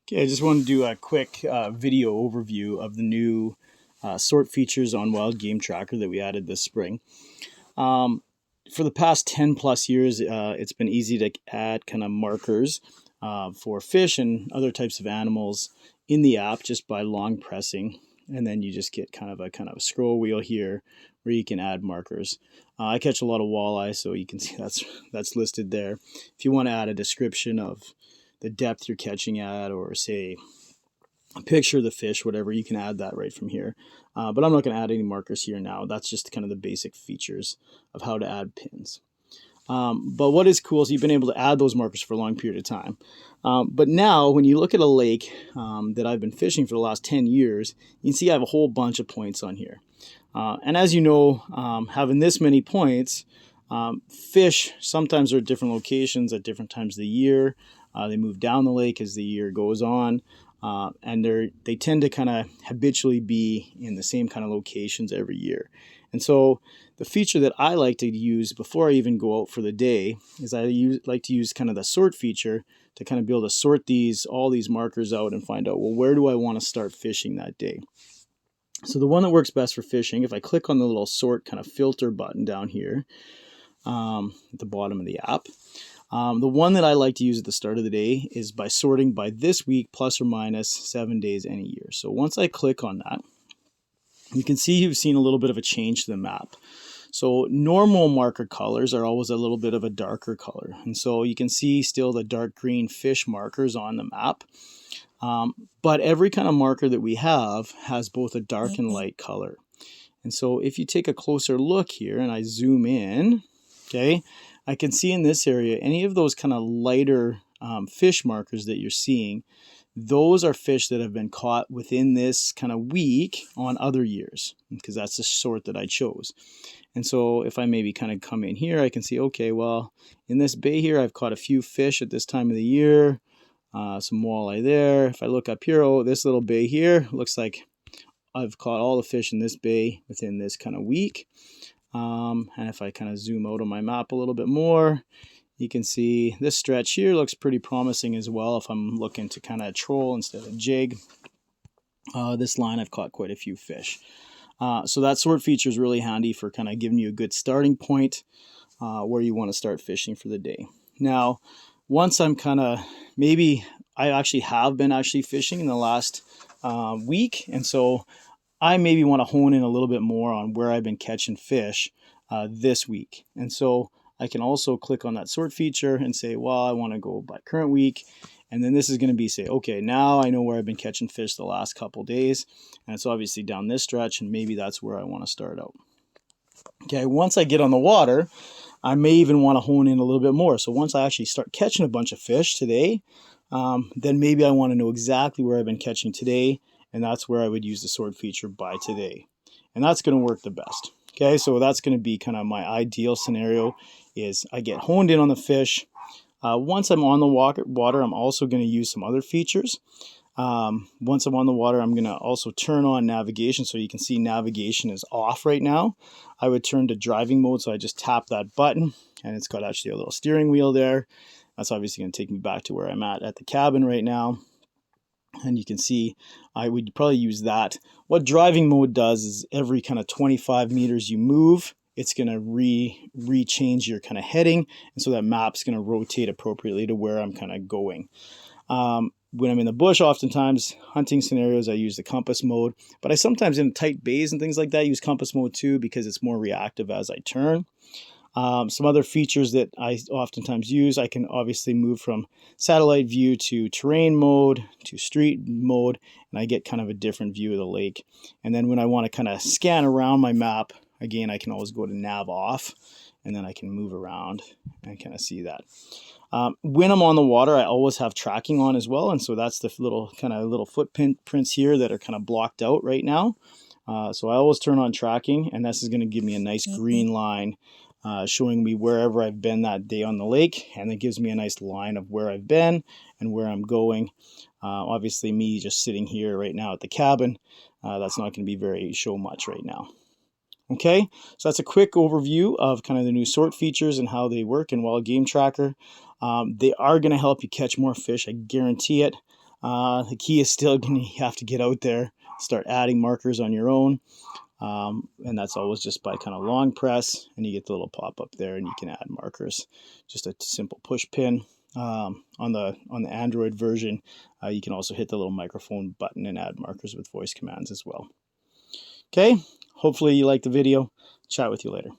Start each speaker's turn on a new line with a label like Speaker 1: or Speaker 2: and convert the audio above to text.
Speaker 1: Okay, I just want to do a quick video overview of the new sort features on Wild Game Tracker that we added this spring. Um, for the past 10 plus years, it's been easy to add kind of markers for fish and other types of animals in the app just by long pressing. And then you just get kind of a scroll wheel here where you can add markers. I catch a lot of walleye, so you can see that's listed there. If you want to add a description of the depth you're catching at, or say a picture of the fish, whatever, you can add that right from here. But I'm not going to add any markers here now. That's just kind of the basic features of how to add pins. But what is cool is you've been able to add those markers for a long period of time. But now when you look at a lake that I've been fishing for the last 10 years, you can see I have a whole bunch of points on here. And as you know, having this many points, fish sometimes are at different locations at different times of the year. They move down the lake as the year goes on. And they tend to kind of habitually be in the same kind of locations every year. And so the feature that I like to use before I even go out for the day is like to use kind of the sort feature to kind of be able to sort all these markers out and find out, well, where do I want to start fishing that day? So the one that works best for fishing, if I click on the little sort kind of filter button down here at the bottom of the app, the one that I like to use at the start of the day is by sorting by this week plus or minus 7 days any year. So once I click on that, you can see you've seen a little bit of a change to the map. So normal marker colors are always a little bit of a darker color. And so you can see still the dark green fish markers on the map. But every kind of marker that we have has both a dark and light color. And so if you take a closer look here and I zoom in, okay, I can see in this area, any of those kind of lighter fish markers that you're seeing, those are fish that have been caught within this kind of week on other years, because that's the sort that I chose. And so if I maybe kind of come in here, I can see, okay, well, in this bay here, I've caught a few fish at this time of the year, some walleye there. If I look up here, oh, this little bay here, looks like I've caught all the fish in this bay within this kind of week. And if I kind of zoom out on my map a little bit more, you can see this stretch here looks pretty promising as well if I'm looking to kind of troll instead of jig. This line I've caught quite a few fish. So that sort feature is really handy for kind of giving you a good starting point where you want to start fishing for the day. Now, once I'm kind of, maybe I actually have been fishing in the last week, and so I maybe want to hone in a little bit more on where I've been catching fish this week. And so I can also click on that sort feature and say, well, I want to go by current week. And then this is going to be say, okay, now I know where I've been catching fish the last couple days. And it's obviously down this stretch, and maybe that's where I want to start out. Okay, once I get on the water, I may even want to hone in a little bit more. So once I actually start catching a bunch of fish today, then maybe I want to know exactly where I've been catching today. And that's where I would use the sort feature by today. And that's going to work the best. Okay, so that's going to be kind of my ideal scenario is I get honed in on the fish. Once I'm on the water, I'm also going to use some other features. Once I'm on the water, I'm going to also turn on navigation. So you can see navigation is off right now. I would turn to driving mode. So I just tap that button and it's got actually a little steering wheel there. That's obviously going to take me back to where I'm at the cabin right now. And you can see I would probably use that. What driving mode does is every kind of 25 meters you move, it's going to re-change your kind of heading. And so that map's going to rotate appropriately to where I'm kind of going. When I'm in the bush, oftentimes hunting scenarios, I use the compass mode. But I sometimes in tight bays and things like that use compass mode too, because it's more reactive as I turn. Some other features that I oftentimes use, I can obviously move from satellite view to terrain mode to street mode, and I get kind of a different view of the lake. And then when I want to kind of scan around my map, again, I can always go to nav off, and then I can move around and kind of see that. When I'm on the water, I always have tracking on as well, and so that's the little footprints here that are kind of blocked out right now. So I always turn on tracking, and this is going to give me a nice green line showing me wherever I've been that day on the lake, and it gives me a nice line of where I've been and where I'm going. Obviously, me just sitting here right now at the cabin, that's not going to be show much right now. Okay, so that's a quick overview of kind of the new sort features and how they work in Wild Game Tracker. They are going to help you catch more fish, I guarantee it. The key is still going to have to get out there, start adding markers on your own. And that's always just by kind of long press, and you get the little pop-up there, and you can add markers. Just a simple push pin. On the Android version, you can also hit the little microphone button and add markers with voice commands as well. Okay, hopefully you liked the video. Chat with you later.